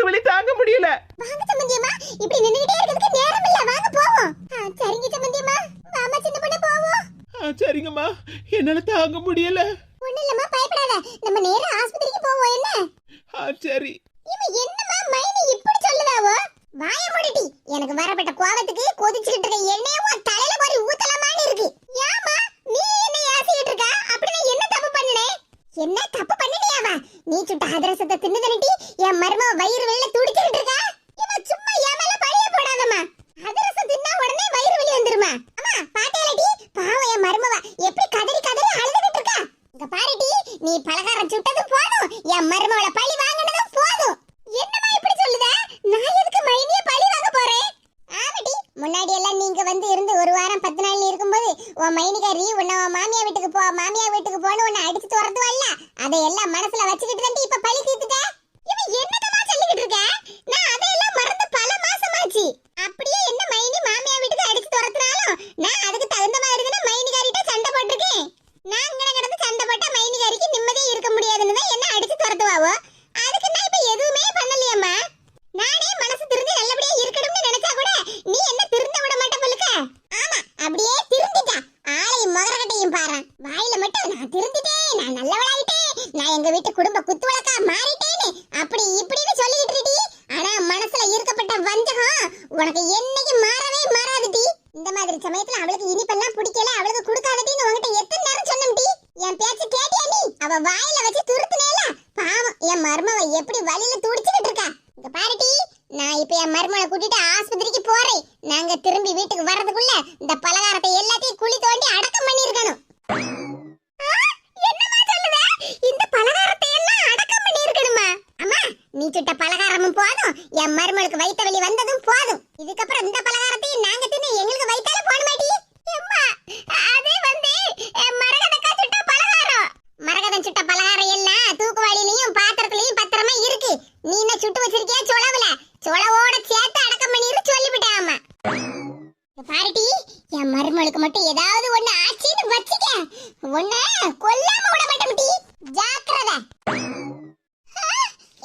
வலி தாங்க முடியல. வாங்க சம்பந்தியம்மா, இப்படி நின்னுட்டே இருக்கிறதுக்கு நேரம் இல்ல, வாங்க போவோம். சரிங்க சம்பந்தியம்மா, வாமா சின்ன பொண்ணு போவோம். சரிங்கம்மா, என்னால தாங்க முடியல. ஒண்ணு இல்லம்மா, பயப்படாத, நம்ம நேரா ஆஸ்பத்திரிக்கு போவோம். என்ன சரி. இவன் என்னம்மா மைனி இப்படி சொல்லுதாவோ? வாய மூடிட்டி. எனக்கு வரப்பட்ட கோவத்துக்கு கொதிச்சிட்டு இருக்க எண்ணெய உன் தலையில போய் ஊத்தலாமான்னு இருக்கு. ஏமா நீ என்ன ஏசிட்டு இருக்க? அப்படி நான் என்ன தப்பு பண்ணனே? என்ன தப்பு பண்ணிட்டியாவா? நீ சுட்ட அதிரசத்தை தின்னுதனட்டி என் மருமவ வயிறு வெளியில துடிச்சிட்டு இருக்கா. இவன் சும்மா என் மேல பழிய போடாதம்மா. அதிரசம் தின்னா உடனே வயிறு வெளிய வந்துருமா? அம்மா பாட்டியாலடி, பாவம் என் மருமவ எப்படி கதறி கதறி அழுதுகிட்டு இருக்கா. இங்க பாருடி, நீ பலகாரம் சுட்டது போதும், என் மருமவள பழி வாங்குனதும் போதும். என்னம்மா இப்படி சொல்லுத? நான் எதுக்கு மைனிய பழி வாங்க போறேன்? ஆமாடி, முன்னாடி எல்லாம் நீங்க வந்து இருந்து ஒரு வாரம் 10 நாள் இருக்கும்போது உன் மைனிகாரி உன்னை மாமியா வீட்டுக்கு போ மாமியா வீட்டுக்கு போன்னு உன்னை அடிச்சு துரத்துவல்ல, அதையெல்லாம் மனசுல வச்சுக்கிட்டு தான் இப்ப பழி தீர்த்துட்ட. இவன் என்னதமா சொல்லிக்கிட்டு இருக்க? நான் அதையெல்லாம் மறந்து பல மாசமாச்சு. அப்படியே என்ன மைனி மாமியா வீட்டுக்கு அடிச்சு துரத்துனாலும் நான் அதுக்கு தகுந்த மாதிரி தான் மைனிகாரிட்ட சண்டை போட்டிருக்கேன். நான் இங்க கிடந்து சண்டை போட்டா மைனிகாரிக்கு நிம்மதியா இருக்க முடியாதுன்னு தான் என்ன அடிச்சு துரத்துவாவோ. அதுக்கு நான் இப்ப எதுவுமே பண்ணலையம்மா. நானே மனசு திருந்தி நல்லபடியா இருக்கணும்னு நினைச்சா கூட நீ என்ன திருந்த விட மாட்ட போலுக்க. ஆமா, அப்படியே திருந்திட்டா. ஆளையும் மகரகட்டையும் பாரு. வாயில மட்டும் நான் திருந்திட்டேன், நான் நல்லவளாயிட்டேன், நான் எங்க வீட்டு குடும்ப குத்துவளக்கா மாறிட்டேன்னு அப்படி இப்படின்னு சொல்லிட்டு இருக்கீ. ஆனா மனசுல இருக்கப்பட்ட வஞ்சகம் உனக்கு என்னைக்கு மாறவே மாறாதுடி. இந்த மாதிரி சமயத்துல அவளுக்கு இனிப்பெல்லாம் பிடிக்கல, அவளுக்கு கொடுக்காதடின்னு உன்கிட்ட எத்தனை நேரம் சொன்னம்டி. என் பேச்சு கேட்டியா நீ? அவ வாயில வச்சு துருத்துனேல. பாவம் என் மருமவ எப்படி வலியில துடிச்சிட்டு இருக்கா. இங்க பாருடி, நான் இப்ப என் மருமவளை கூட்டிட்டு ஆஸ்பத்திரிக்கு போறேன். நாங்க திரும்பி வீட்டுக்கு வர்றதுக்குள்ள இந்த பலகாரத்தை எல்லாத்தையும் குழி தோண்டி அடக்கம் பண்ணிருக்கணும். என்னமா சொல்லுத? இந்த பலகாரத்தை எல்லாம் அடக்கம் பண்ணிருக்கணுமா? அம்மா, நீ சுட்ட பலகாரமும் போதும், என் மருமகளுக்கு வயித்த வலி வந்ததும் போதும். இதுக்கப்புறம் இந்த பலகாரத்தையும் நாங்க தின்னு எங்களுக்கு வயித்தால போட மாட்டி. அம்மா, அதே வந்து மரகதக்கா சுட்ட பலகாரம். மரகதம் சுட்ட பலகாரம் எல்லாம் தூக்குவாளிலையும் பாத்திரத்திலையும் பத்திரமா இருக்கு. நீ என்ன சுட்டு வச்சிருக்கியா சொலவுல? சொலவோட சேர்த்து அடக்கம் பண்ணிரு சொல்லிவிட்டாமா. பாருடி, என் மருமகளுக்கு மட்டும் ஏதாவது ஒண்ணு ஆச்சின்னு வச்சுக்க, உன்னை கொல்லாம விட மாட்டேன்டி. ஜாக்கிரதை.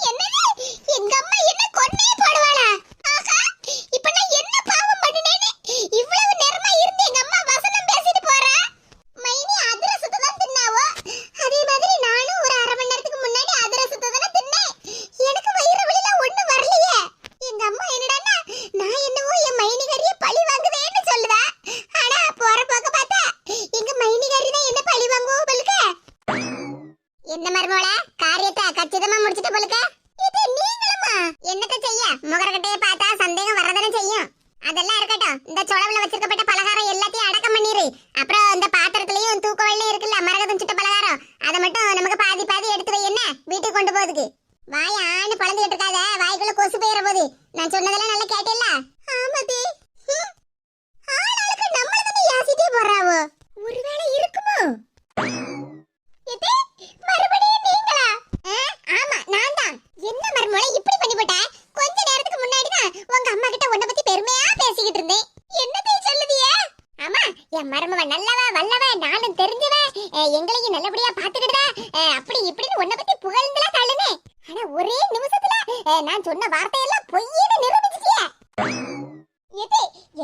என்னது? எங்க அம்மா என்ன கொன்னே போடுவாளா? ஆகா, இப்ப நான் என்ன பாவம் பண்ணினேன்னு இவ்வளவு நேரமா இருந்து எங்க அம்மா வசனம் பேசிட்டு போறா. மைனி அதிரசத்தை தான் தின்னாவோ, அதே மாதிரி நானும் ஒரு அரை மணி நேரத்துக்கு முன்னாடி அதிரசத்தை தானே தின்னேன். எனக்கு வயிறு வலியில ஒண்ணு வரலையே. எங்க அம்மா என்னடான்னா நான் என்னவோ என் மைனிகாரிய பழி வாங்குவேன்னு சொல்லுதா. ஆனா போற போக்க பார்த்தா எங்க மைனிகாரி தான் என்ன பழி வாங்குவோ போலுக்க. என்ன மருமோள, காரியத்தை கச்சிதமா முடிச்சிட்ட போலுக்க. இது நீங்களுமா? என்னத்த செய்ய, முகரக்கட்டைய பார்த்தா சந்தேகம் வரதானே செய்யும். அதெல்லாம் இருக்கட்டும், இந்த சொலவுல வச்சிருக்கப்பட்ட பலகாரம் எல்லாத்தையும் அடக்கம் பண்ணிரு. அப்புறம் இந்த பாத்திரத்திலயும் தூக்கவள்ளையும் இருக்குல்ல மரகதம் சுட்ட பலகாரம், அதை மட்டும் நமக்கு பாதி பாதி எடுத்து வை. என்ன வீட்டுக்கு கொண்டு போறதுக்கு வாய ஆணு பழந்துகிட்டு இருக்காத, வாய்க்குள்ள கொசு போயிற போது. நான் சொன்னதெல்லாம் நல்லா கேட்டேல்ல? ஆமாதி. ஆளாளுக்கு நம்மள தானே யாசிட்டே போறாவோ. ஒருவேளை இருக்குமோ? மறுபடியும் நீங்களா? ஆமா, நான் தான். என்ன மருமோளே இப்படி பண்ணி போட்ட? கொஞ்ச நேரத்துக்கு முன்னாடி தான் உங்க அம்மா கிட்ட உன்னை பத்தி பெருமையா பேசிக்கிட்டு இருந்தேன். என்னத்தை சொல்லுதியே? ஆமா, என் மருமவ நல்லவ வல்லவ, நானும் தெரிஞ்சவ, எங்களையும் நல்லபடியா பாத்துக்கிட்டா, அப்படி இப்படின்னு உன்னை பத்தி புகழ்ந்துல தள்ளுனே. ஆனா ஒரே நிமிஷத்துல நான் சொன்ன வார்த்தையெல்லாம் பொய்ன்னு நிரூபிச்சிட்டியே.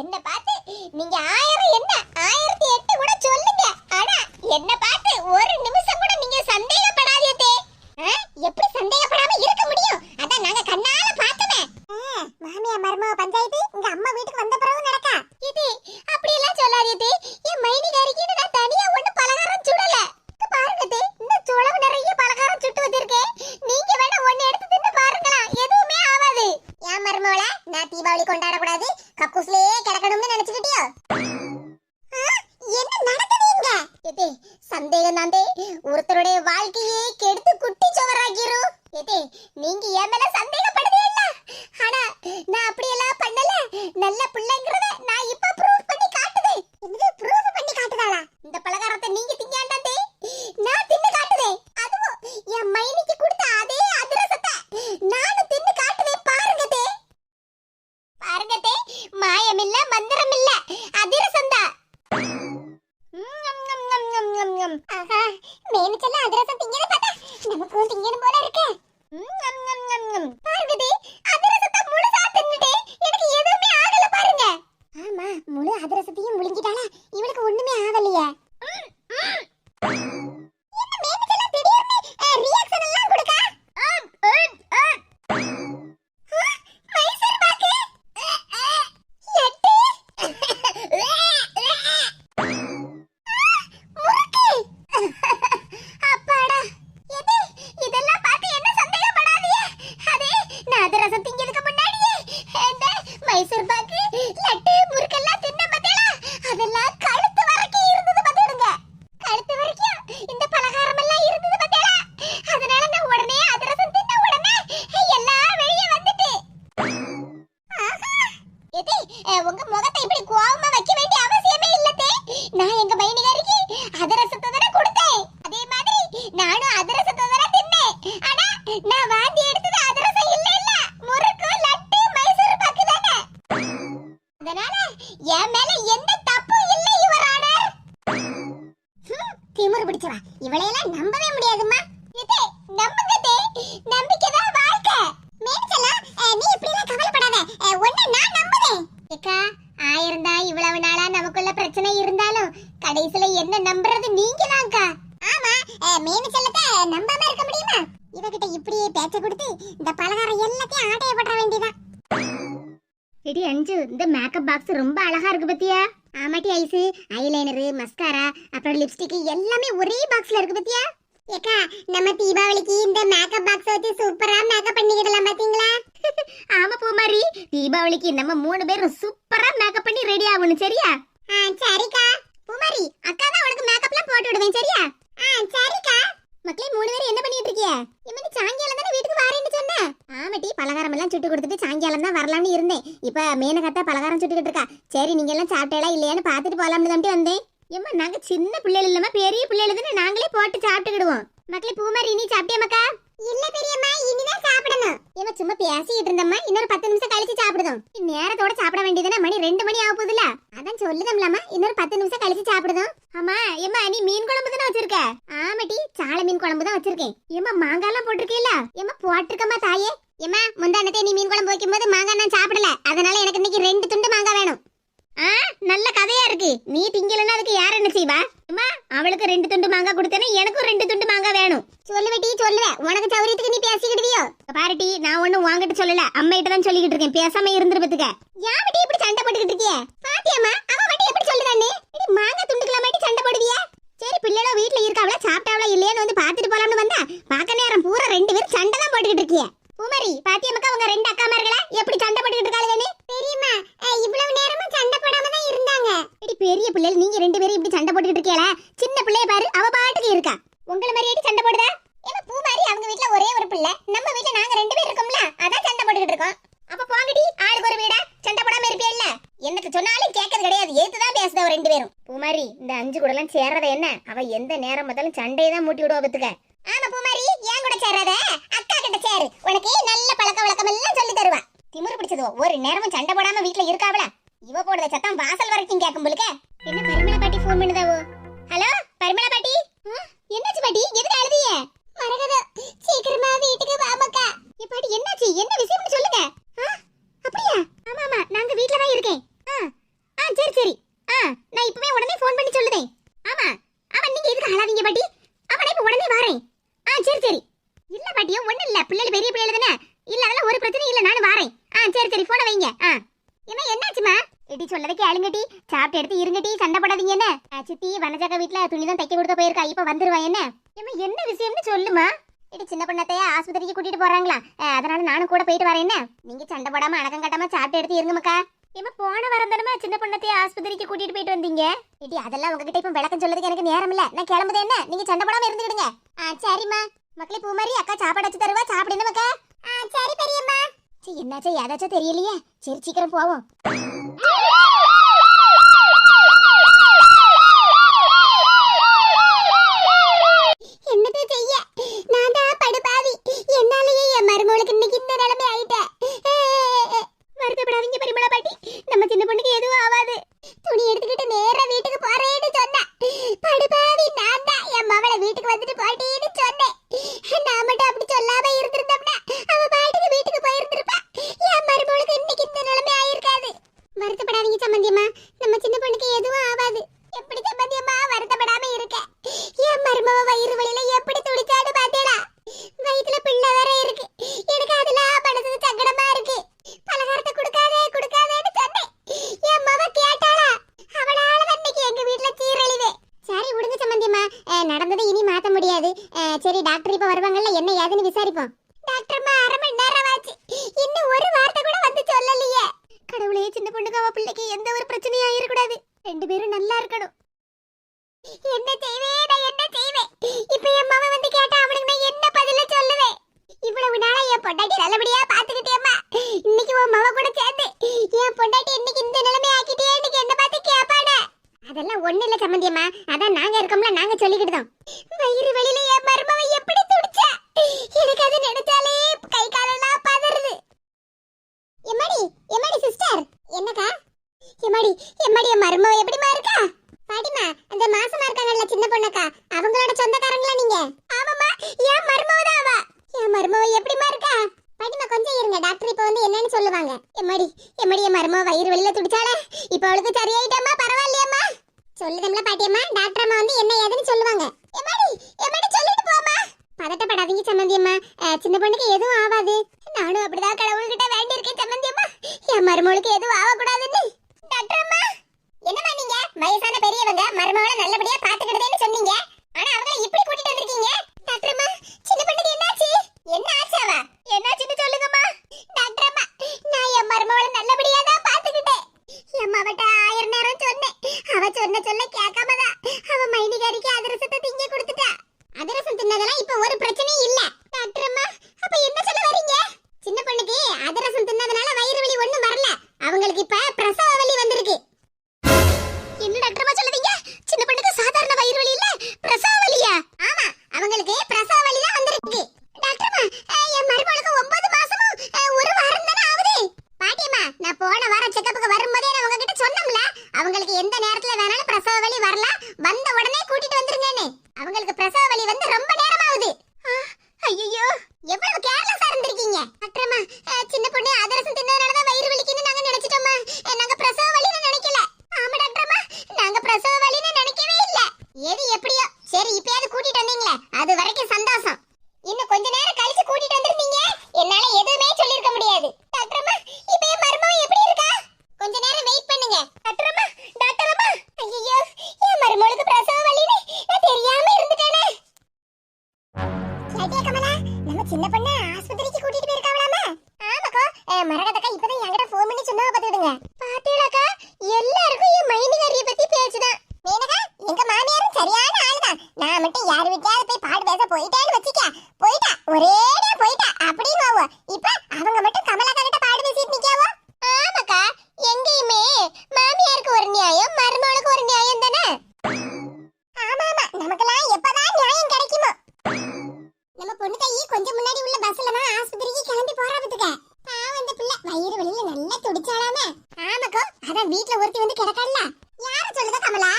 என்ன பார்த்து நீங்க 1000 என்ன 1008 கூட சொல்லுங்க, ஆனா என்ன பார்த்து ஒரு நிமிஷம் கூட நீங்க சந்தேகப்படாதீதே. எப்படி சந்தேகப்படாம இருக்க முடியும்? அதான் நாங்க கண்ணால பார்த்தமே. மாமியா மருமக பஞ்சாயத்து உங்க அம்மா வீட்டுக்கு வந்த பிறகு நடக்கா. இது அப்படி எல்லாம் சொல்லாதீதே. என் மைனிகாரிக்கு நான் தனியா ஒண்ணு பலகாரம் சுடல. பாருங்கதே, இந்த சொலவு நிறைய பலகாரம் சுட்டு வச்சிருக்கேன். நீங்க வேணா ஒண்ணு எடுத்து தின்னு பாருங்களா, எதுவுமே ஆகாது. ஏன் மருமவள, நான் தீபாவளி கொண்டாட கூடாது, கக்கூஸ்லயே கிடக்கணும்னு நினைச்சிட்டியோ? என்ன நடக்குதுங்க? சந்தேகம் தாண்டே ஒருத்தருடைய வாழ்க்கையே கெடுத்து குட்டி சோறாக்கிரும். நீங்க என் மேல சந்தேகப்படுதே இல்ல, ஆனா நான் அப்படி எல்லாம் பண்ணல. நல்ல பிள்ளைங்கறத நான் இப்ப ப்ரூவ் பண்ணி காட்டுதே. என்னது ப்ரூவ் பண்ணி காட்டுதாளா? இந்த பலகாரத்தை நீங்க திங்காண்டாதே, நான் தின்னு காட்டுதே. அதுவும் என் மைனிக்கு கொடுத்த அதே அதிரசத்தை நானும் தின்னு காட்டுதே. பாருங்கதே, பாருங்கதே, மாயமில்ல மந்திரம் அதிரசம் திங்கிறதுக்கு முன்னாடியே இந்த மைசூர் பாக்கு லட்டு முறுக்கெல்லாம் தின்ன பார்த்தேளா அதெல்லாம் கழுத்து வரைக்கும் இருந்தது பாத்துடுங்க கழுத்து வரைக்கும் இந்த பலகாரம் எல்லாம் இருந்தது பார்த்தேளா அதனால நான் உடனே அதிரசம் தின்ன உடனே எல்லாம் வெளியே வந்துட்டு ஏதே உங்க முகத்தை இப்படி கோவமா வைக்க வேண்டிய அவசியமே இல்லதே நான் எங்க மைனிகாரிக்கு அதிரசத்தை தான கொடுத்தேன் அதே மாதிரி நானும் அதிரசத்தை தான தின்னேன் ஆனா நான் வாந்தி எடுத்தது அதிரசம் இல்ல முறுக்கு லட்டு மைசூர் பாக்கு தானே அதனால என் மேல எந்த தப்பும் இல்லை யுவர் ஆனர் திமிரு பிடிச்சவா இவளையெல்லாம் நம்பவே முடியாதும்மா இதே நம்புங்கதே நம்பிக்கை தான் வாழ்க்கை மேச்சலா நீ இப்படி எல்லாம் கவலைப்படாத ஒண்ணு நான் நம்புறேன் ஏக்கா ஆயிரம் தான் இவ்வளவு நாளா நமக்குள்ள பிரச்சனை இருந்தாலும் கடைசில என்ன நம்புறது நீங்க தான்க்கா ஆமா மேனச்சலத்தை நம்பாம இருக்க முடியுமா இவகிட்ட இப்படியே பேச்ச கொடுத்து இந்த பலகாரம் எல்லாத்தையும் ஆட்டைய பற்ற வேண்டியதா எடி அஞ்சு இந்த மேக்கப் பாக்ஸ் ரொம்ப அழகா இருக்கு பத்தியா ஆமாட்டி ஐஸ் ஐலைனர் மஸ்காரா அப்புறம் லிப்ஸ்டிக் எல்லாமே ஒரே பாக்ஸ்ல இருக்கு பத்தியா ஏக்கா நம்ம தீபாவளிக்கு இந்த மேக்கப் பாக்ஸ் வச்சு சூப்பரா மேக்கப் பண்ணிக்கிடலாம் பாத்தீங்களா ஆமா பூமாரி தீபாவளிக்கு நம்ம 3 பேரும் சூப்பரா மேக்கப் பண்ணி ரெடி ஆகணும் சரியா சரிக்கா பூமாரி அக்கா தான் உனக்கு மேக்கப்லாம் போட்டு விடுவேன் சரியா சரிக்கா மக்களே 3 பேரும் என்ன பண்ணிட்டு இருக்கீங்க இம்மனி சாயங்காலம் தானே வீட்டுக்கு வரேன்னு சொன்னே ஆமாட்டி பலகாரம் எல்லாம் சுட்டு கொடுத்துட்டு சாயங்காலம் தான் வரலாம்னு இருந்தேன் இப்ப மேனகத்தா பலகாரம் சுட்டுக்கிட்டு இருக்கா சரி நீங்க எல்லாம் சாப்பிட்டேளா இல்லையான்னு பாத்துட்டு போலாம்னு தான் வந்தேன் ஏம்மா நாங்க சின்ன பிள்ளைகள் இல்லமா பெரிய பிள்ளைகள் தானே நாங்களே போட்டு சாப்பிட்டுக்கிடுவோம் மக்களே பூமாரி நீ சாப்பிட்டியா மக்கா இல்ல பெரியம்மா இனிதான் சாப்பிடணும் ஏமா சும்மா பேசிட்டு இருந்தம்மா இன்னொரு 10 நிமிஷம் கழிச்சு சாப்பிடுதோம் நேரத்தோட சாப்பிட வேண்டியதுனா மணி 2 மணி ஆக போகுதுல அதான் சொல்லுதம்லம்மா இன்னொரு 10 நிமிஷம் கழிச்சு சாப்பிடுதோம் ஆமா ஏமா நீ மீன் குழம்பு தான வச்சிருக்க ஆமாடி சாள மீன் குழம்பு தான் வச்சிருக்கேன் ஏமா மாங்காய் எல்லாம் போட்டுருக்கீல ஏமா போட்டுருக்கமா தாயே ஏமா முந்தானத்தே நீ மீன் குழம்பு வைக்கும்போது மாங்காய் நான் சாப்பிடல அதனால எனக்கு இன்னைக்கு 2 துண்டு மாங்காய் வேணும் நல்ல கதையா இருக்கு நீ திங்கலன்னா அதுக்கு யார் என்ன செய்வா அம்மா அவளுக்கு 2 துண்டு மாங்காய் கொடுத்தேனே எனக்கும் 2 துண்டு மாங்காய் வேணும் சொல்லுவேட்டி சொல்லுவே உனக்கு சௌரியத்துக்கு நீ பேசிக்கிடுவியோ பாருட்டி நான் ஒண்ணும் வாங்கிட்டு சொல்லல அம்மையிட்ட தான் சொல்லிக்கிட்டு இருக்கேன் பேசாம இருந்துருப்பதுக்க யாவட்டி இப்படி சண்டை போட்டுக்கிட்டு இருக்கியே பாத்தியம்மா அவ வட்டி எப்படி சொல்லுதானே இடி மாங்காய் துண்டுக்கல மாட்டி சண்டை போடுவியா சரி பிள்ளைகளோ வீட்ல இருக்காவளா சாப்பிட்டாவளா இல்லையான்னு வந்து பாத்துட்டு போலாம்னு வந்தா பாக்க நேரம் பூரா 2 பேரும் சண்டை தான் போட்டுக்கிட்டு இருக்கியே பூமாரி பாத்தியம்மா உங்க 2 அக்காமார்களா எப்படி சண்டை போட்டுக்கிட்டு இருக்காளுங்க பெரியம்மா இவ்வளவு நேரமா சண்டை போடாம தான் இருந்தாங்க இடி பெரிய பிள்ளைகள் நீங்க 2 பேரும் இப்படி சண்டை போட்டுக்கிட்டு இருக்கீங்களா சின்ன பிள்ளைய பாரு அவ பாட்டுக்கு இருக்கா உங்கள மாதிரி ஏடி சண்டை போடுதா ஏமா பூமாரி அவங்க வீட்ல ஒரே ஒரு பிள்ளை நம்ம வீட்ல நாங்க 2 பேர் இருக்கோம்ல அதான் சண்டை போட்டுக்கிட்டு இருக்கோம் அப்ப போங்கடி ஆளுக்கு ஒரு வீடா சண்டை போடாம இருப்பியல்ல எனக்கு சொன்னாலும் கேட்கறது கிடையாது ஏத்து தான் பேசுதா 2 பேரும் பூமாரி இந்த 5 கூட எல்லாம் சேர்றத என்ன அவ எந்த நேரம் பார்த்தாலும் சண்டையை தான் மூட்டி விடுவா பத்துக்க ஆமா பூமாரி ஏன் கூட சேர்றத அக்கா கிட்ட சேரு உனக்கு நல்ல பழக்க வழக்கம் எல்லாம் சொல்லி தருவா திமிரு பிடிச்சதோ ஒரு நேரமும் சண்டை போடாம வீட்ல இருக்காவல இவ போடுற சத்தம் வாசல் வரைக்கும் கேட்கும் போலுக்க என்ன பரிமளா பாட்டி ஃபோன் பண்ணுதாவோ ஹலோ பரிமளா பாட்டி என்னாச்சு பாட்டி எதுக்கு அழுதியே மரகதா சீக்கிரமா வீட்டுக்கு வாமக்கா பாட்டி என்னாச்சு என்ன விஷயம்னு சொல்லுங்க அப்படியா ஆமா ஆமா நாங்க வீட்ல தான் இருக்கேன் சரி சரி நான் இப்பவே உடனே ஃபோன் பண்ணி சொல்லுதேன் ஆமா ஆமா நீங்க எதுக்கு அழாதீங்க பாட்டி நான் இப்ப உடனே வரேன் சரி சரி இல்ல பாட்டியோ ஒண்ணு இல்ல பிள்ளைகள் பெரிய பிள்ளைகள் தானே இல்ல அதெல்லாம் ஒரு பிரச்சனை இல்ல நானும் வரேன் சரி சரி போன வைங்க என்ன என்னாச்சுமா எடி சொல்லதை கேளுங்கடி சாப்பிட்டு எடுத்து இருங்கடி சண்டை போடாதீங்க என்ன சித்தி வனஜாக்கா வீட்ல துணிதான் தைக்க கொடுக்க போயிருக்கா இப்ப வந்துருவா என்ன என்ன விஷயம்னு சொல்லுமா எடி சின்ன பொண்ணத்தைய ஆஸ்பத்திரிக்கு கூட்டிட்டு போறாங்களா அதனால நானும் கூட போயிட்டு வரேன் என்ன நீங்க சண்டை போடாம அடக்கம் கட்டாம சாப்பிட்டு எடுத்து இருங்க மக்கா போன வாரம் தானே சின்ன பொண்ணத்தைய ஆஸ்பத்திரிக்கு கூட்டிட்டு போயிட்டு வந்தீங்க எடி அதெல்லாம் உங்ககிட்ட இப்ப விளக்கம் சொல்றதுக்கு எனக்கு நேரம் இல்ல நான் கிளம்புது என்ன நீங்க சண்டை போடாம இருந்துடுங்க சரிம்மா மக்களே பூமாரி அக்கா சாப்பாடு வச்சு தருவா சாப்பிடுங்க மக்கா சரி பெரியம்மா என்னாச்சா ஏதாச்சும் தெரியலையே சரி சீக்கிரம் போவோம் என்னது செய்ய நான் தான் படுபாவி என்னாலயே என் மருமகளுக்கு இன்னைக்கு இந்த நிலைமை ஆயிட்டேன் வருத்தப்படாதீங்க பரிமளா பாட்டி நம்ம சின்ன பொண்ணுக்கு எதுவும் ஆகாது துணி எடுத்துக்கிட்டு நேரா வீட்டுக்கு போறேன்னு சொன்னேன் படுபாவி நான் தான் என் மவளை வீட்டுக்கு வந்துட்டு போட்டேன்னு சொன்னேன் நான் மட்டும் அப்படி சொல்லாம இருந்திருந்தோம்னா அவ பாட்டுக்கு வீட்டுக்கு போயிருந்திருப்பா என் மருமகளுக்கு இன்னைக்கு இந்த நிலைமை ஆயிருக்காது வருத்தப்படாதீங்க சம்பந்தியம்மா நம்ம சின்ன பொண்ணுக்கு எதுவும் ஆகாது எப்படி சம்பந்தியம்மா வருத்தப்படாம இருக்க என் மருமவ வயிறு வலியில எப்படி துடிச்சாடு பாத்தேடா வயித்துல பிள்ளை வேற இருக்கு எனக்கு அதெல்லாம் மனசுக்கு சங்கடமா இருக்கு பலகாரத்தை கொடுக்காதேன்னு சொன்னேன் என் மவ கேட்டாளா அவளால இன்னைக்கு எங்க வீட்டுல சீரழிவே சரி விடுங்க சம்பந்தியம்மா நடந்ததை இனி மாத்த முடியாது சரி டாக்டர் இப்ப வருவாங்கல்ல என்ன ஏதுன்னு விசாரிப்போம் டாக்டர்மா 1/2 மணி நேரம் ஆச்சு இன்னும் எம்மாடி எம்மாடி என் மருமவ எப்படிமா இருக்கா? பாட்டிமா, அந்த மாசமா இருக்காங்கல்ல சின்ன பொண்ணுக்கா, அவங்களோட சொந்தக்காரங்களா நீங்க? ஆமாம்மா, என் மருமவ தான் அவ. என் மருமவ எப்படிமா இருக்கா? பாட்டிமா கொஞ்சம் இருங்க, டாக்டர் இப்ப வந்து என்னன்னு சொல்லுவாங்க. எம்மாடி எம்மாடி என் மருமவ வயிறு வெளியில துடிச்சாளே, இப்ப அவளுக்கு சரியாயிட்டாமா? பரவாயில்லையாம்மா? சொல்லுதம்ல பாட்டியம்மா, டாக்டர் அம்மா வந்து என்ன ஏதுன்னு சொல்லுவாங்க. எம்மாடி எம்மாடி சொல்லிட்டு போமா. பதட்டப்படாதீங்க சம்மந்தியம்மா, சின்ன பொண்ணுக்கு எதுவும் ஆகாது. நானும் அப்படிதான் கடவுள்கிட்ட வேண்டி இருக்கேன் சம்மந்தியம்மா, என் மருமகளுக்கு எதுவும் ஆகக்கூடாதுன்னு. டாக்டர் அம்மா, என்னம்மா நீங்க வயசான பெரியவங்க மருமகளை நல்லபடியா பாத்துக்கிட்டதேன்னு சொன்னீங்க, ஆனா அவங்கள இப்படி கூட்டிட்டு வந்திருக்கீங்க? டாக்டர் அம்மா, சின்ன பொண்ணுக்கு என்னாச்சு? என்ன ஆச்சாவா? என்னாச்சுன்னு சொல்லுங்கம்மா. டாக்டர் அம்மா, நான் என் மருமகளை நல்லபடியா தான் பாத்துக்கிட்டேன். என் அவட்ட 1000 நேரம் சொன்னேன், அவ சொன்ன சொல்ல கேட்காமதான் அவ மைனிகாரிக்கு அதிரசத்தை திங்க கொடுத்துட்டா. அதிரசம் தின்னதெல்லாம் இப்ப ஒரு பிரச்சனையும் இல்ல. டாக்டர் அம்மா, அப்ப என்ன சொல்ல வரீங்க? சின்ன பொண்ணுக்கு அதிரசம் தின்னதனால வயிறு வலி ஒண்ணும் வரல, அவங்களுக்கு இப்ப பிரசவ வலி வந்திருக்கு. என்ன டாக்டர் அம்மா சொல்லுவீங்க? சின்ன பொண்ணுக்கு சாதாரண வயிறு வலி இல்ல, பிரசவ வலியா? ஆமா, அவங்களுக்கு பிரசவ வலி தான் வந்திருக்கு. டாக்டர் அம்மா, என் மருமகளுக்கு 9 மாசமும் 1 வாரம் தானே ஆகுது. பாட்டியம்மா, நான் போன வாரம் செக்கப்புக்கு வரும்போதே நான் உங்ககிட்ட சொன்னோம்ல, அவங்களுக்கு எந்த நேரத்துல வேணாலும் பிரசவ வலி வரலாம், வந்த உடனே கூட்டிட்டு வந்துருங்கன்னு. அவங்களுக்கு பிரசவ வலி வந்து ரொம்ப நேரம் ஆகுது. ஐயோ, எவ்வளவு கேர்லெஸ்ஸா இருந்திருக்கீங்க. டாக்டர் அம்மா, சின்ன பொண்ணு அதிரசம் தின்னதனால தான் வயிறு வலிக்குன்னு நாங்க நினைச்சிட்டோம்மா, நாங்க பிரசவ வலின்னு நினைக்கல. ஆமா டாக்டர் அம்மா, நாங்க பிரசவ வலின்னு நினைக்கவே இல்ல. எது எப்படியோ சரி, இப்பயாவது கூட்டிட்டு வந்தீங்களே, அது வரைக்கும் சந்தோஷம். இன்னும் கொஞ்ச நேரம் கழிச்சு கூட்டிட்டு வந்திருந்தீங்க, என்னால எதுவுமே சொல்லிருக்க முடியாது. டாக்டர் அம்மா, இப்ப என் மருமவ எப்படி இருக்கா? கொஞ்ச நேரம் வெயிட் பண்ணுங்க. டாக்டர் அம்மா, டாக்டர் அம்மா, ஐயோ, என் மருமகளுக்கு பிரசவ வலின்னு நான் தெரியாம இருந்துட்டேனே. கேட்டியா கமலா, நம்ம சின்ன பொண்ணு ஆஸ்பத்திரிக்கு கூட்டிட்டு போயிருக்காவலாமா? ஆமாக்கா, மரகதக்கா இப்பதான் என்கிட்ட ஃபோன் பண்ணி சொன்னவ பாத்துடுங்க. பாத்தீங்களாக்கா, எல்லாருக்கும் என் மைனிகாரிய பத்தி பேச்சுதான். மேனகா, எங்க மாமியாரும் சரியான ஆளுதான். நான் மட்டும் யார் வீட்லயாவது போய் பாடு பேச போயிட்டேன்னு வச்சுக்க, போயிட்டா ஒரேடியா போயிட்டா அப்படின்னு ஆவோ. இப்ப அவங்க மட்டும் கமலாக்கா கிட்ட பாடு பேசிட்டு நிக்காவோ. ஆமாக்கா, எங்கேயுமே மாமியாருக்கு ஒரு நியாயம், மருமகளுக்கு ஒரு நியாயம் தானே. ஆமா ஆமா, நமக்கெல்லாம் எப்பதான் நியாயம் கிடைக்குமோ. நம்ம பொண்ணு கையை கொஞ்சம் முன்னாடி உள்ள பஸ்ல தான் ஆஸ்பத்திரிக்கு கிளம்பி போறாபத்துக்க. பாவம் அந்த பிள்ளை வயிறு வலியில நல்லா துடிச்சாலாமே. ஆமாக்கோ, அதான் வீட்ல ஒருத்தி வந்து கிடக்கல்ல. யார சொல்லுத கமலா?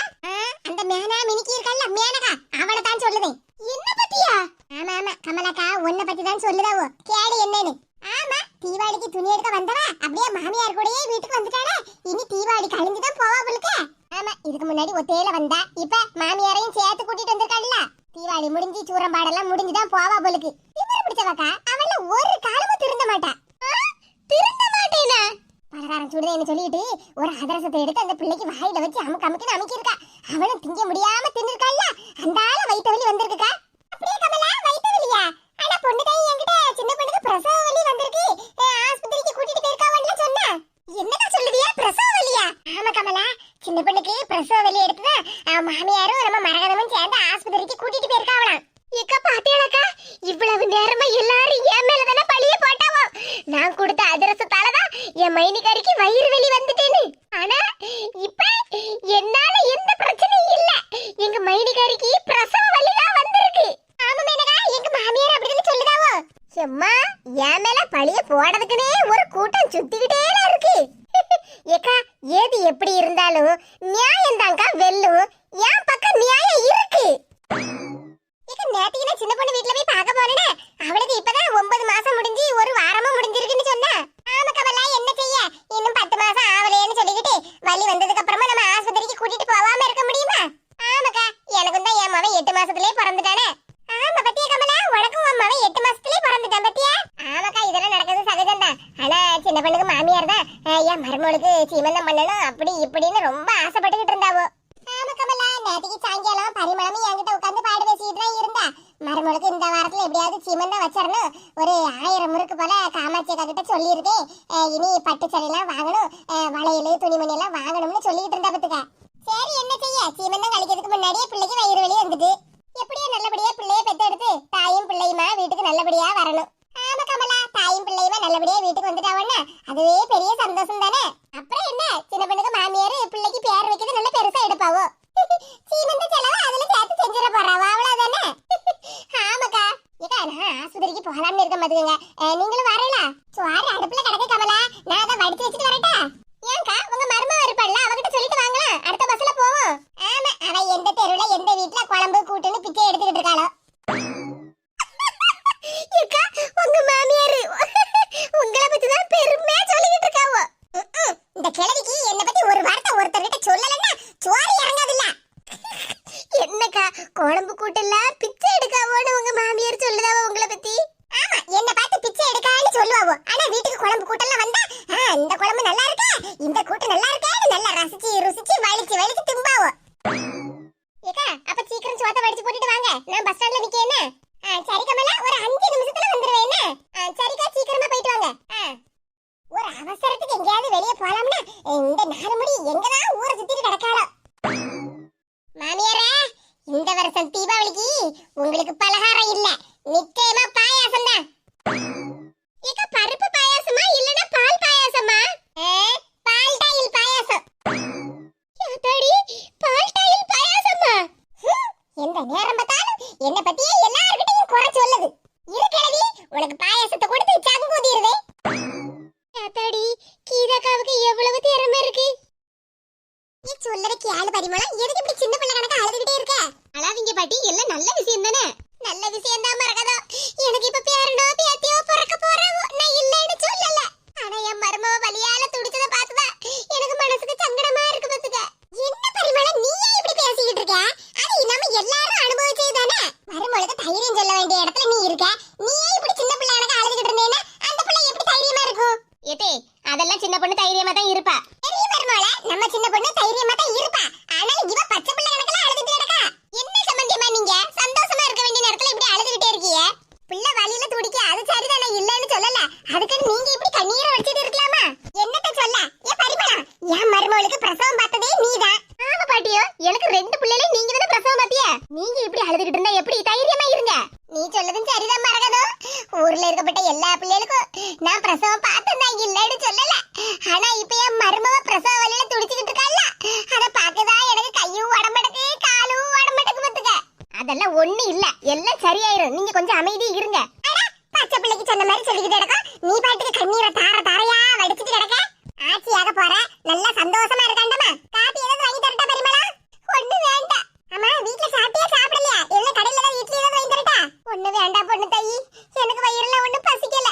அந்த மேனா மினிக்கி இருக்கல்ல, மேனகா, அவளை தான் சொல்லுதேன். என்ன பத்தியா? ஆமா ஆமா, கமலாக்கா உன்னை பத்தி தான் சொல்லுதாவோ, கேடு என்னன்னு. ஆமா, தீபாவளிக்கு துணி எடுக்க வந்தவா அப்படியே மாமியார் கூடயே வீட்டுக்கு வந்துட்டாளே, இனி தீபாவளி கழிஞ்சுதான் போவா அவளுக்கு. ஆமா, இதுக்கு முன்னாடி ஒத்தையில வந்தா, இப்ப மாமியாரையும் சேர்த்து கூட்டிட்டு வந்திருக்காள்ல. தீபாவளி முடிஞ்சு சூரம்பாடெல்லாம் முடிஞ்சுதான் போவா அவளுக்கு. திமிரு பிடிச்சவக்கா, அவள ஒரு காலமும் திருந்த மாட்டா. திருந்த மாட்டேனா? பலகாரம் சுடுதேன்னு சொல்லிட்டு ஒரு அதிரசத்தை எடுத்து அந்த பிள்ளைக்கு வாயில வச்சு அமுக்கு அமுக்குன்னு அமுக்கிருக்கா. அவளும் திங்க முடியாம தின்னுருக்காள்ல, அந்த ஆள வயிற்று வலி வந்திருக்குக்கா. அப்படியே கமலா, வயிற்று வலியா? ஆனா பொண்ணு தாய் என்கிட்ட சின்ன பொண்ணுக்கு பிரசவ வலி வந்திருக்கு, ஆஸ்பத்திரிக்கு கூட்டிட்டு போயிருக்காவன்னு சொன்னா. என்னடா சொல்லுதியா, பிரசவ வலியா? ஆமா கமலா, சின்ன பொண்ணுக்கு பிரசவ வலி எடுத்துதான் மாமியாரும் நம்ம மரகதமும் சேர்ந்து ஆஸ்பத்திரிக்கு கூட்டிட்டு போயிருக்காவலாம். ஏக்கா பாத்தீங்களாக்கா, இவ்வளவு நேரமா எல்லாரும் என் மேலதானே பழிய போட்டாவோ. நான் கொடுத்த அதிரசத்தாலதான் என் மைனிகாரிக்கு வயிறு வலி வந்துட்டேன்னு. ஆனா இப்ப என்னால எந்த பிரச்சனையும் இல்ல, எங்க மைனிகாரிக்கு பிரசவ வலி தான் வந்திருக்கு. ஆமா மேனகா, எங்க மாமியார் அப்படின்னு சொல்லுதாவோ. சும்மா என் மேல பழிய போடுறதுக்குனே ஒரு கூட்டம் சுத்திக்கிட்டே இருக்கு. ஏக்கா, ஏது எப்படி இருந்தாலும் நியாயம் தான்க்கா வெல்லும். என் பக்கம் நியாயம் இருக்கு. நேத்திக்கு சின்ன பொண்ணு வீட்டுல போய் பார்க்க போனே, அவளுக்கு இப்பதான் 9 மாசம் முடிஞ்சு 1 வாரமும் முடிஞ்சிருக்குன்னு சொன்னா. ஆமா கமலா, என்ன செய்ய, இன்னும் 10 மாசம் ஆவலையேன்னு சொல்லிக்கிட்டு வலி வந்ததுக்கு அப்புறமா நம்ம ஆஸ்பத்திரிக்கு கூட்டிட்டு போகாம இருக்க முடியுமா? ஆமாக்கா, எனக்கும் தான் என் மகன் 8 மாசத்துலயே பிறந்துட்டானே. ஆமா பத்தியா கமலா, உனக்கும் உன் மகன் 8 மாசத்துலயே பிறந்துட்டான் பத்தியா? ஆமாக்கா, இதெல்லாம் நடக்கிறது சகஜம் தான். ஆனா சின்ன பொண்ணுக்கு மாமியார் தான் என் மருமகளுக்கு சீமந்தம் பண்ணணும் அப்படி இப்படின்னு ரொம்ப ஆசைப்பட்டுக்கிட்டு இருந்தாவோ. ஆமா கமலா, நேத்திக்கு சாயங்காலம் பரிமளமும் என்கிட்ட உட்காந்து பாடு பேசிட்டு தான் இருந்தா. மருமகளுக்கு இந்த வாரத்துல எப்படியாவது சீமந்தம் வச்சிடணும், ஒரு 1000 முறுக்கு போல காமாட்சி அக்கா கிட்ட சொல்லியிருக்கேன். இனி பட்டு சடையெல்லாம் வாங்கணும், வளையல் துணிமணி எல்லாம் வாங்கணும்னு சொல்லிட்டு இருந்தா பத்துக்க. சரி என்ன செய்ய, சீமந்தம் கழிக்கிறதுக்கு முன்னாடியே பிள்ளைக்கு வயிறு வலி வந்துட்டு, எப்படியோ நல்லபடியா பிள்ளைய பெத்தெடுத்து தாயும் பிள்ளையுமா வீட்டுக்கு நல்லபடியா வரணும். ஆமா கமலா, தாயும் பிள்ளையுமா நல்லபடியா வீட்டுக்கு வந்துட்டாவன்னா அதுவே பெரிய சந்தோஷம் தானே. அப்புறம் என்ன, சின்ன பொண்ணுக்கு மாமியார் பிள்ளைக்கு பேர் வைக்கிறது நல்ல பெருசா எடுப்பாவோ. சீமந்த செலவு அதுல சேர்த்து செஞ்சிட போறாவா, அவ்வளவுதானே. ஆமாக்கா, ஏக்கா நான் ஆஸ்பத்திரிக்கு போகலாம்னு இருக்க பாத்துக்கங்க, நீங்களும் வரல. சோறு அடுப்புல கிடக்க கமலா, நான் அதை வடிச்சு வச்சுட்டு வரட்டா? ஏன்க்கா, உங்க மருமக இருப்பாள்ல, அவ இந்த கூட்டு நல்லா இருக்கே, நல்லா ரசிச்சு ருசிச்சு வலிச்சு வலிச்சு திம்பாவோ. ஏக்கா அப்ப சீக்கிரம் சோத்த வடிச்சு போட்டுட்டு வாங்க, நான் பஸ் ஸ்டாண்ட்ல நிக்கேனே. சரி கமலா, ஒரு 5 நிமிஷத்துல வந்துருவேனே. சரிக்கா, சீக்கிரமா போயிட்டு வாங்க. ஒரு அவசரத்துக்கு எங்கயாவது வெளிய போலாம்னா இந்த 4 முடி எங்கதான் ஊரை சுத்திட்டு கிடக்காளோ. மாமியாரே, இந்த வருஷம் தீபாவளிக்கு உங்களுக்கு பலகாரம் இல்ல, நிச்சயமா பாயாசம் தான். ஏக்கா பருப்பு பாயாசமா இல்லனா பால் பாயாசமா? பால் டாயில் பாயாசம். யாத்தாடி, பால் டாயில் பாயாசமா? எந்த நேரம் பார்த்தாலும் என்ன பத்தியே எல்லார்கிட்டயும் குறை சொல்லுது. இருக்கலடி, உனக்கு பாயாசத்தை கொடுத்து சங்கூதிருவே. யாத்தாடி, கீதாக்காவுக்கு எவ்வளவு திறமை இருக்கு. நீ சொல்லறக்கு ஆளு பரிமளா, எதுக்கு இப்படி சின்ன பிள்ளை கணக்கு அழுதுகிட்டே இருக்க? அழாதீங்க பாட்டி, எல்லாம் நல்ல விஷயம் தானே. நல்ல விஷயம் தான் மறக்கதோ. எனக்கு இப்ப பேரனோ பேத்தியோ பிறக்க போறவோ, நான் இல்லைன்னு சொல்லல. ஆனா என் மருமவ வலியால துடிச்சத பார்த்துதா எனக்கு மனசுக்கு சங்கடமா இருக்கு பாத்துக்க. என்ன பரிமளா, நீ ஏன் இப்படி பேசிக்கிட்டு இருக்க? அது நம்ம எல்லாரும் அனுபவிச்சது தானே. மருமகளுக்கு தைரியம் சொல்ல வேண்டிய இடத்துல நீ இருக்க. நீ ஏன் இப்படி சின்ன பிள்ளை கணக்கு அழுதுகிட்டு இருந்தேன்னா அந்த பிள்ளை எப்படி தைரியமா இருக்கும்? ஏதே, அதெல்லாம் சின்ன பொண்ணு தைரியமா தான் இருப்பா. பெரிய மருமகளே, நம்ம சின்ன பொண்ணு தைரியமா தான் இருப்பா. ஆனா இவ பச்சை பிள்ளை கணக்குல அழுதுகிட்டே இருக்கா. என்ன சம்பந்தமா நீங்க சந்தோஷமா இருக்க வேண்டிய நேரத்துல இப்படி அழுதுகிட்டே இருக்கீங்க? பிள்ளை வலியில துடிக்க, அது சரிதான், நான் இல்லன்னு சொல்லல. அதுக்கு நீங்க இப்படி கண்ணீரை வச்சிட்டு இருக்கலாமா? என்னத்த சொல்ல? ஏன் பரிமளா, என் மருமகளுக்கு பிரசவம் பார்த்ததே நீதான். ஆமா பாட்டியோ, எனக்கு 2 பிள்ளைகளே நீங்க தான பிரசவம் பாத்திய. நீங்க இப்படி அழுதுகிட்டு இருந்தா எப்படி? தைரியமா இருங்க. நீ சொல்லதும் சரிதான் மரகதோ. ஊர்ல இருக்கப்பட்ட எல்லா பிள்ளைகளுக்கும் நான் பிரசவம் பார்த்தேன் தான், இல்லன்னு சொல்லல. ஆனா இப்ப என் மருமவ பிரசவ வலியில துடிச்சுக்கிட்டு இருக்கால, அத பாக்கதான் எனக்கு கையும் உடம்பெடுக்கு காலும் உடம்பெடுக்கு பாத்துக்க. அதெல்லாம் ஒண்ணு இல்ல, எல்லாம் சரியாயிரும். நீங்க கொஞ்சம் அமைதி இருங்க. பச்சை பிள்ளைக்கு சொன்ன மாதிரி சொல்லிக்கிட்டு கிடக்கும். நீ பாட்டுக்கு கண்ணீரை தார தாரையா வடிச்சிட்டு கிடக்க. ஆட்சியாக போற, நல்லா சந்தோஷமா இருக்காண்டமா. காப்பி ஏதாவது வாங்கி தரட்டா பரிமளா? ஒண்ணு வேண்டாம். அம்மா, வீட்ல சாப்பிட்டியா சாப்பிடலையா? இல்ல கடையில தான் இட்லி ஏதாவது வாங்கி தரட்டா? ஒண்ணு வேண்டாம் பொண்ணு தாயி, எனக்கு வயிறுல ஒண்ணு பசிக்கல.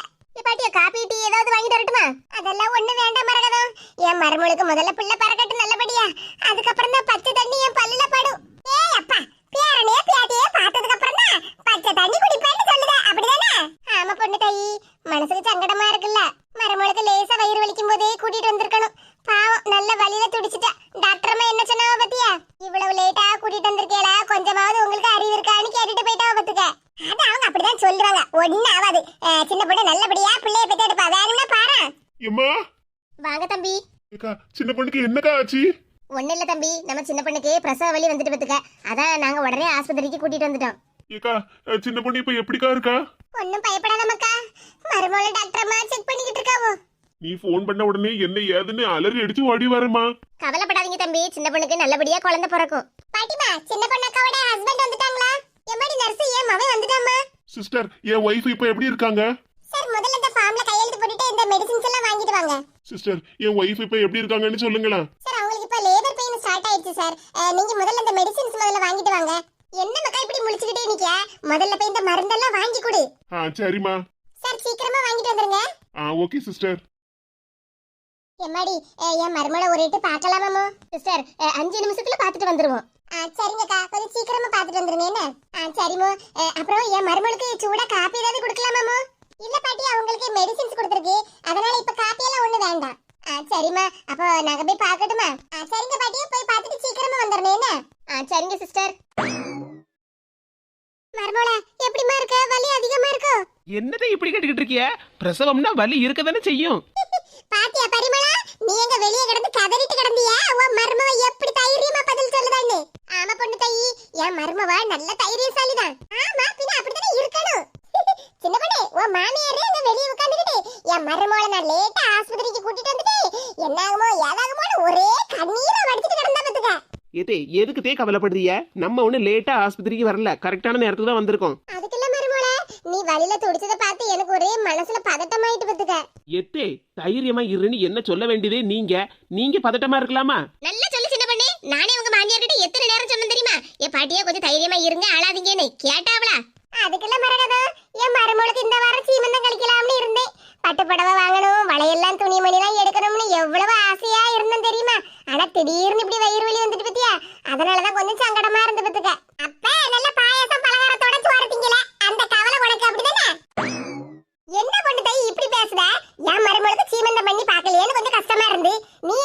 பாட்டியா, காப்பி டீ ஏதாவது வாங்கி தரட்டுமா? அதெல்லாம் ஒண்ணு வேண்டாம் மரகதம். என் மருமகளுக்கு முதல்ல பிள்ளை பறக்கட்டும் நல்லபடியா, அதுக்கப்புறம் தான் பச்சை தண்ணி என் பல்லுல படும். ஏய் அப்பா, பேரனே பேத்தியே பார்த்ததுக்கு அப்புறம் தான் பச்சை தண்ணி குடிப்பேன்னு சொல்லுத, அப்படிதானே? ஆமா பொண்ணு தாயி, மனசுக்கு சங்கடமா இருக்குல்ல. மருமகளுக்கு லேசா வயிறு வலிக்கும் போதே கூட்டிட்டு வந்திருக்கணும். பாவம், நல்ல வலியில துடிச்சிட்டா. டாக்டர் அம்மா என்ன சொன்னாவ பத்தியா? இவ்வளவு லேட்டா கூட்டிட்டு வந்திருக்கேளா, கொஞ்சமாவது உங்களுக்கு அறிவு இருக்கான்னு கேட்டுட்டு போயிட்டாவ பத்துக்க. அது அவங்க அப்படிதான் சொல்றாங்க, ஒண்ணு ஆகாது. சின்ன பொண்ணு நல்லபடியா பிள்ளைய பெத்து எடுப்பா, வேணும்னா பாரு. எம்மா, வாங்க தம்பி. ஏக்கா, சின்ன பொண்ணுக்கு என்னக்கா ஆச்சு? ஒண்ணு இல்ல தம்பி, நம்ம சின்ன பொண்ணுக்கு பிரசவ வலி வந்துட்டு பத்துக்க, அதான் நாங்க உடனே ஆஸ்பத்திரிக்கு கூட்டிட்டு வந்துட்டோம். ஏக்கா, சின்ன பொண்ணு இப்ப எப்படிக்கா இருக்கா? ஒண்ணும் பயப்படாத மக்கா, மருமகள டாக்டர் அம்மா செக் பண்ணிக்கிட்டு இருக்காவோ. நீ போன் பண்ண உடனே என்ன ஏதுன்னு அலறி அடிச்சு ஓடி வரமா. கவலைப்படாதீங்க தம்பி, சின்ன பொண்ணுக்கு நல்லபடியா குழந்தை பிறக்கும். பாட்டிமா, சின்ன பொண்ணு அக்காவோட ஹஸ்பண்ட் வந்துட்டாங்களா? எம்மாடி நர்ஸ், ஏன் மவன் வந்துட்டாமா? சிஸ்டர், என் ஒய்ஃப் இப்ப எப்படி இருக்காங்க? சார், முதல்ல இந்த ஃபார்ம்ல கையெழுத்து போட்டுட்டு இந்த மெடிசின்ஸ் எல்லாம் வாங்கிட்டு வாங்க. சிஸ்டர், என் ஒய்ஃப் இப்ப எப்படி இருக்காங்கன்னு சொல்லுங்களா. சார், அவங்களுக்கு இப்ப லேபர் பெயின் ஸ்டார்ட் ஆயிடுச்சு சார். நீங்க முதல்ல இந்த மெடிசின்ஸ் முதல்ல வாங்கிட்டு வாங்க. என்ன மக்கா இப்படி முழிச்சிட்டே நிக்க? முதல்ல போய் இந்த மருந்தெல்லாம் வாங்கி கொடு. சரிம்மா. சார், சீக்கிரமா வாங்கிட்டு வந்துருங்க. Okay sister. எம்மாடி, என் மருமகளை ஒரு இட்டு பார்க்கலாமாமோ? சிஸ்டர், 5 நிமிஷத்துல பார்த்துட்டு வந்துருவோம். சரிங்கக்கா, கொஞ்சம் சீக்கிரமா பார்த்துட்டு வந்துருங்க. என்ன? சரிமோ. அப்புறம் என் மருமகளுக்கு சூடா காப்பி ஏதாவது கொடுக்கலாமாமோ? இல்ல பாட்டி, அவங்களுக்கு மெடிசின்ஸ் கொடுத்துருக்கு, அதனால இப்ப காப்பி எல்லாம் ஒண்ணு வேண்டாம். சரிம்மா, அப்போ நாங்க போய் பார்க்கட்டுமா? சரிங்க பாட்டி, போய் பார்த்துட்டு சீக்கிரமா வந்துடணும். என்ன? சரிங்க சிஸ்டர். மருமகளா, எப்படிமா இருக்க? வலி அதிகமா இருக்கோ? என்னதை இப்படி கேட்டுக்கிட்டு இருக்கிய? பிரசவம்னா வலி இருக்கதானே செய்யும். பாத்தியா பரிமளா, நீ எங்க வெளிய கிடந்து கதறிட்டு கிடந்தியா? உன் மருமவ எப்படி தைரியமா பதில் சொல்லுதான்னு. ஆமா பொண்ணு தாயி, என் மருமவ நல்ல தைரியசாலிதான். ஆமா, பின்ன அப்படித்தானே இருக்கணும். சின்ன பொண்ணு, உன் மாமியாரே அங்க வெளிய உட்கார்ந்துகிட்டு என் மருமவளை நான் லேட்டா ஆஸ்பத்திரிக்கு கூட்டிட்டு வந்துட்டு என்னாகுமோ ஏதாகுமோன்னு ஒரே கண்ணீரை வடிச்சிட்டு கிடந்தா பாத்துக்க. ஏதே, எதுக்கு தே கவலைப்படுறிய? நம்ம ஒண்ணு லேட்டா ஆஸ்பத்திரிக்கு வரல, கரெக்டான நேரத்துக்கு தான் வந்திருக்கோம். அதுக்குள்ள மருமவளே, நீ வலியில துடிச்சத பார்த்து எனக்கு ஒரே மனசுல பதட்டமாயிட்டு பாத்துக்க. எத்தே, தைரியமா இருன்னு என்ன சொல்ல வேண்டியதே நீங்க பதட்டமா இருக்கலாமா? நல்லா சொல்லு சின்ன பொண்ணு, நானே உங்க மாமியார் கிட்ட எத்தனை நேரம் சொன்னேன் தெரியுமா? என் பாட்டியே கொஞ்சம் தைரியமா இருங்க, அழாதீங்கன்னு கேட்டாவளா? அதுக்குள்ள மரகதா, என் மருமகளுக்கு இந்த வாரம் சீமந்தம் கழிக்கலாம்னு இருந்தேன். பட்டு புடவை வாங்கணும், வளையெல்லாம் துணிமணிலாம் எடுக்கணும்னு எவ்வளவு ஆசையா இருந்தேன் தெரியுமா? ஆனா திடீர்னு இப்படி வயிறு வலி வந்துட்டு பத்தியா, அதனாலதான் கொஞ்சம் சங்கடமா இருந்து பத்துக்க. அப்ப நல்ல பாயாசம் பலகாரத்தோட சோறு திங்கல, அந்த கவலை உனக்கு அப்படிதானே? என்ன பண்ணு தாய் இப்படி பேசுத? என் மருமகளுக்கு சீமந்தம் பண்ணி பாக்கலையேன்னு கொஞ்சம் கஷ்டமா இருந்து, நீ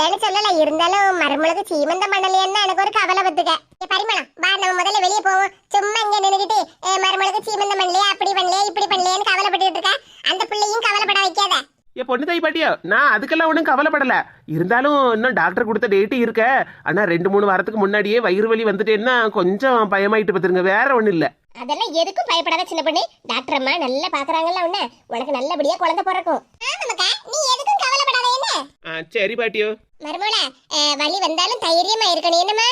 இல்லன்னு சொல்லல, இருந்தாலும் மருமகளுக்கு சீமந்தம் பண்ணலையேன்னு எனக்கு ஒரு கவலை பத்துக்க. பரிமளம் வா, நம்ம முதல்ல வெளியே போவோம். சும்மா இங்க நின்னுகிட்டு மருமகளுக்கு சீமந்தம் பண்ணலையா, அப்படி பண்ணலையா, இப்படி பண்ணலையான்னு கவலைப்பட்டு இருக்க. அந்த பிள்ளையும் கவலைப்பட வைக்காத. என் பொண்ணு தாய் பாட்டியா, நான் அதுக்கெல்லாம் ஒன்றும் கவலைப்படல. இருந்தாலும் இன்னும் டாக்டர் கொடுத்த டேட்டு இருக்க. ஆனால் 2-3 வாரத்துக்கு முன்னாடியே வயிறு வலி வந்துட்டேன்னா கொஞ்சம் பயமாயிட்டு பார்த்துருங்க, வேற ஒன்றும் இல்லை. அதெல்லாம் எதுக்கும் பயப்படாத சின்ன பொண்ணு. டாக்டர் அம்மா நல்லா பாக்குறாங்கல்ல உன்ன, உனக்கு நல்லபடியா குழந்தை பிறக்கும். ஆமாக்கா, நீ எதுக்கும் கவலைப்படாத. என்ன சரி பாட்டியோ. மருமோள, வலி வந்தாலும் தைரியமா இருக்கணும். என்னமா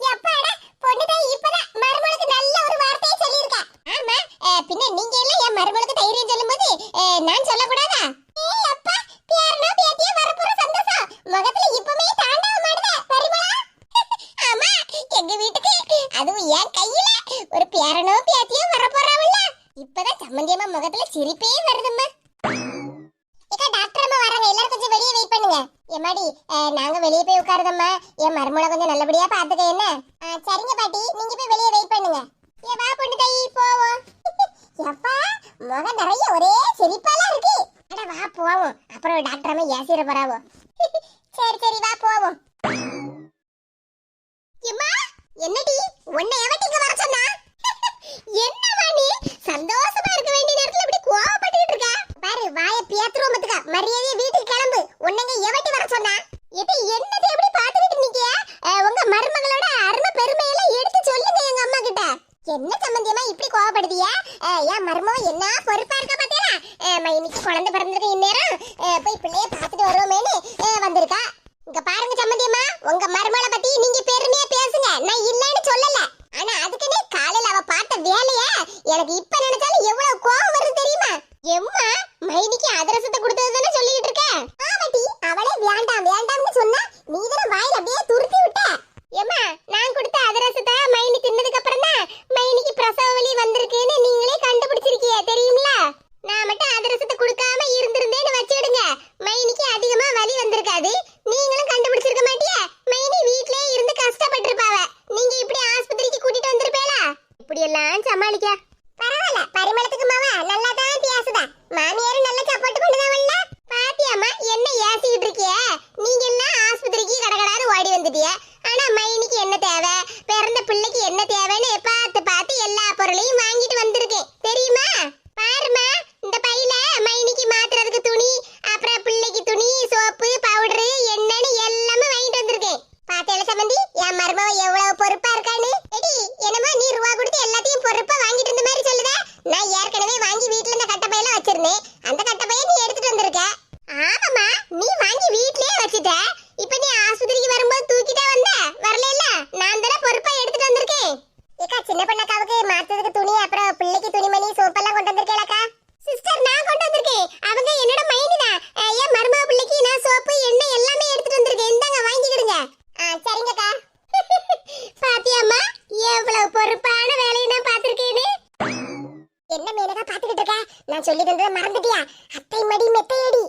எப்பாடா பொண்ணு தான் இப்பதான் மருமகளுக்கு நல்ல ஒரு வார்த்தையை சொல்லியிருக்கா. ஆமா, பின்ன நீங்க எல்லாம் என் மருமகளுக்கு தைரியம் சொல்லும்போது நான் சொல்லக்கூடாதா? ஏய் அப்பா, பேரனோ பேத்தியோ வரப்போற சந்தோஷம் முகத்துல இப்பமே தாண்டவ மாடுதே பரிமளா. ஆமா, எங்க வீட்டுக்கு அதுவும் என் கையில ஒரு பேரனோ பேத்தியோ வரப்போறாவல்ல, இப்பதான் சம்மந்தியம்மா முகத்துல சிரிப்பே வருதும்மா. ஏக்கா, டாக்டர் அம்மா வராங்க, எல்லாரும் கொஞ்சம் வெளியே வெயிட் பண்ணுங்க. எம்மாடி, நாங்க வெளியே போய் உட்காருதம்மா. என் மருமகளை கொஞ்சம் நல்லபடியா பாத்துக்க. என்ன? சரிங்க பாட்டி, நீங்க போய் வெளியே வெயிட் பண்ணுங்க. ஏ வா பொண்ணு தாயி, போவோம். எப்பா, முகம் நிறைய ஒரே சிரிப்பாலாம் இருக்கு. அட வா போவோம், அப்புறம் டாக்டர் அம்மா ஏசிர போறாவோ. சரி சரி வா போவோம். எம்மா, என்னடி உன்னை எவட்டிங்க வர சொன்னா? என்னமா நீ சந்தோஷமா இருக்க வேண்டிய நேரத்துல இப்படி கோவப்பட்டுட்டு இருக்க? பாரு, வாயை பேத்துறோமத்துக்க, மரியாதையா வீட்டுக்கு கிளம்பு. உன்னங்க எவட்டி வர சொன்னா? இது என்னது எப்படி பாத்துக்கிட்டு நிக்கிய? உங்க மருமகளோட அருமை பெருமை எல்லாம் எடுத்து சொல்லுங்க எங்க அம்மா கிட்ட. என்ன சம்பந்தியமா இப்படி கோவப்படுதியா? என் மருமக என்ன பொறுப்பா இருக்க பாத்தீங்களா? இன்னைக்கு குழந்தை பிறந்திருக்க இந்நேரம் போய் பிள்ளைய பாத்துட்டு வருவோமேனு வந்திருக்கா. இங்க பாருங்க சம்பந்தியம்மா, உங்க மருமகளை பத்தி நீங்க பெருமையா பேசுங்க, நான் இல்லன்னு சொல்லல. ஆனா அதுக்குன்னு காலையில அவ பார்த்த வேலைய எனக்கு இப்ப நினைச்சாலும் எவ்வளவு கோவம் வருது தெரியுமா? எம்மா, மைனிக்கு அதிரசத்தை கொடுத்ததுன்னு சொல்லிட்டு இருக்க. ஆமாட்டி, அவளே வேண்டாம் வேண்டாம்னு சொன்னா நீ தான வாயில அப்படியே துருத்தி விட்ட. எம்மா, நான் கொடுத்த அதிரசத்தை மைனி தின்னதுக்கு அப்புறம் தான் மைனிக்கு பிரசவ வலி வந்திருக்குன்னு நீங்களே கண்டுபிடிச்சிருக்கீங்க தெரியுங்களா? நான் மட்டும் அதிரசத்தை கொடுக்காம இருந்திருந்தேன்னு வச்சிடுங்க, மைனிக்கு அதிகமா வலி வந்திருக்காது. நீங்களும் கண்டுபிடிச்சிருக்க மாட்டியே, மைனி வீட்லயே இருந்து கஷ்டப்பட்டிருப்பாவ. நீங்க இப்படி ஆஸ்பத்திரிக்கு கூட்டிட்டு வந்திருப்பேளா? இப்படி எல்லாம் சமாளிக்க பரவாயில்ல. பரிமளத்துக்கு மாவா நல்லா தான் பேசுதா, மாமியாரும் நல்லா சப்போர்ட் பண்ணுதாவல்ல. பாத்தியாமா என்ன ஏசிக்கிட்டு இருக்கிய? நீங்க எல்லாம் ஆஸ்பத்திரிக்கு கடகடான்னு ஓடி வந்துட்டிய. ஆனா மைனிக்கு என்ன தேவை, பிறந்த பிள்ளைக்கு என்ன தேவைன்னு பார்த்து பார்த்து எல்லா பொருளையும் வாங்கிட்டு வந்திருக்கேன் தெரியுமா? பாருமா, இந்த பையில மைனிக்கு மாத்துறதுக்கு துணி, அப்புறம் பிள்ளைக்கு துணி, சோப்பு, பவுடரு, எண்ணெய்னு எல்லாமே வாங்கிட்டு வந்திருக்கேன். பாத்தேல சம்பந்தி, என் மருமவ எவ்வளவு பொறுப்பா இருக்கான்னு. எடி, என்னமா நீ ரூபா கொடுத்து எல்லாத்தையும் பொறுப்பா வாங்கிட்டு இருந்த மாதிரி சொல்லுத? நான் ஏற்கனவே வாங்கி வீட்டுல இந்த கட்டப்பையில வச்சிருந்தேன், அந்த கட்டப்பையை நீ எடுத்துட்டு வந்திருக்க. ஆமாமா, நீ வாங்கி வீட்லயே வச்சுட்ட. இப்ப நீ ஆஸ்பத்திரிக்கு வரும்போது தூக்கிட்டே வந்த வரல, நான் தானே பொறுப்பா எடுத்துட்டு வந்திருக்கேன். ஏக்கா, சின்ன பண்ணக்காவுக்கு மாத்துறதுக்கு துணி, அப்புறம் பிள்ளைக்கு துணிமணி, சோப்பெல்லாம் கொண்டு வந்திருக்கேலக்கா. சிஸ்டர், நான் கொண்டு வந்திருக்கேன். அவங்க என்னோட மைனி தான். என் மருமக பிள்ளைக்கு நான் சோப்பு, எண்ணெய் எல்லாமே எடுத்துட்டு வந்திருக்கேன். இந்தாங்க வாங்கிக்கிடுங்க. சரிங்கக்கா. பாத்தியாம்மா, எவ்வளவு பொறுப்பான வேலையை நான் பாத்திருக்கேன்னு. என்ன மேலக்கா பாத்துக்கிட்டு இருக்க? நான் சொல்லி தந்ததை மறந்துட்டியா? அத்தை மடி மெத்தையடி.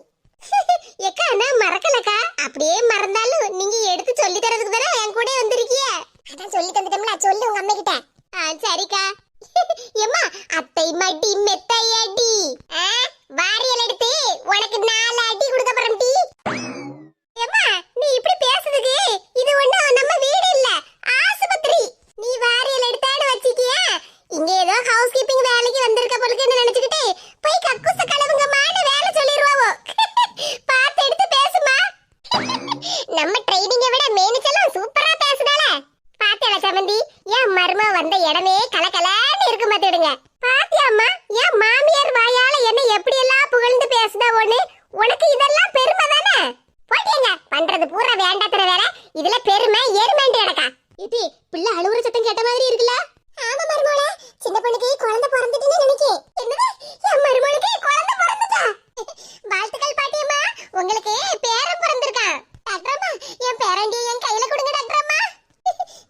ஏக்கா, நான் மறக்கலக்கா. அப்படியே மறந்தாலும் நீங்க எடுத்து சொல்லி தரதுக்கு தானே என் கூட வந்திருக்கிய. அதான் சொல்லி தந்துட்டோம்ல, சொல்லு உங்க அம்மா கிட்ட. சரிக்கா. எம்மா, அத்தை மடி மெத்தையடி. வாரியல் எடுத்து உனக்கு 4 அடி கொடுக்க போறேன் டி. எம்மா, நீ இப்படி பேசுறதுக்கு இது ஒண்ணும் நம்ம வீடு இல்ல, ஆஸ்பத்திரி. நீ வாரியல் எடுத்தான்னு வச்சிக்கிய, இங்க ஏதோ ஹவுஸ் கீப்பிங் வேலைக்கு வந்திருக்க போலுக்குன்னு நினைச்சுக்கிட்டு போய் கக்கூச கலவுங்கம்மான்னு வேலை சொல்லிடுவாவோ. பார்த்து எடுத்து பேசுமா. நம்ம ட்ரைனிங்கை விட மேனிச்செல்லாம் சூப்பரா பேசுனால. பாத்தியால சமந்தி, என் மருமக வந்த இடமே கலகலன்னு இருக்கு பாத்துடுங்க. பாத்தியாம்மா, என் மாமியார் வாயால என்ன எப்படி எல்லாம் புகழ்ந்து பேசுதா ஒண்ணு. உனக்கு இதெல்லாம் பெருமை தானே? போட்டீங்க பண்றது பூரா வேண்டாத்திர வேற, இதுல பெருமை ஏறுமேண்டு கிடக்கா. இது பிள்ளை அழுவுற சத்தம் கேட்ட மாதிரி இருக்குல்ல? ஆமா மருமகளே, சின்ன பொண்ணுக்கு குழந்தை பிறந்துட்டுன்னு நினைக்கேன். என்னது, என் மருமகளுக்கு குழந்தை பிறந்துட்டா? வாழ்த்துக்கள் பாட்டியம்மா, உங்களுக்கு பேரன் பிறந்திருக்கான். டாக்டரம்மா, என் பேரண்டி என் கையில கொடுங்க டாக்டரம்மா.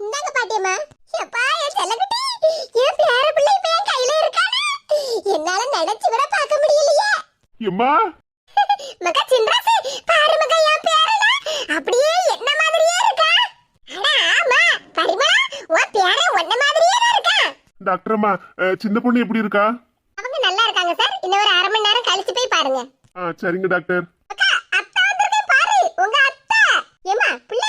இந்தாங்க பாட்டியம்மா. எப்பா, என் செல்லக்குட்டி, என் பேர பிள்ளை இப்ப என் கையில இருக்கானே, என்னால நினைச்சு கூட பார்க்க முடியலையே. எம்மா, மகா சின்ராசு, பாரு மகா, என் பேரனா அப்படியே என்ன மாதிரியே இருக்கா. அட ஆமா பரிமளா, உன் பேரன் உன்ன மாதிரியே தான் இருக்கா. டாக்டர் அம்மா, சின்ன பொண்ணு எப்படி இருக்கா? அவங்க நல்லா இருக்காங்க சார். இன்னும் ஒரு 1/2 மணி நேரம் கழிச்சு போய் பாருங்க. சரிங்க டாக்டர். அக்கா, அத்தை வந்திருக்கேன் பாரு, உங்க அத்தை. ஏமா பிள்ளை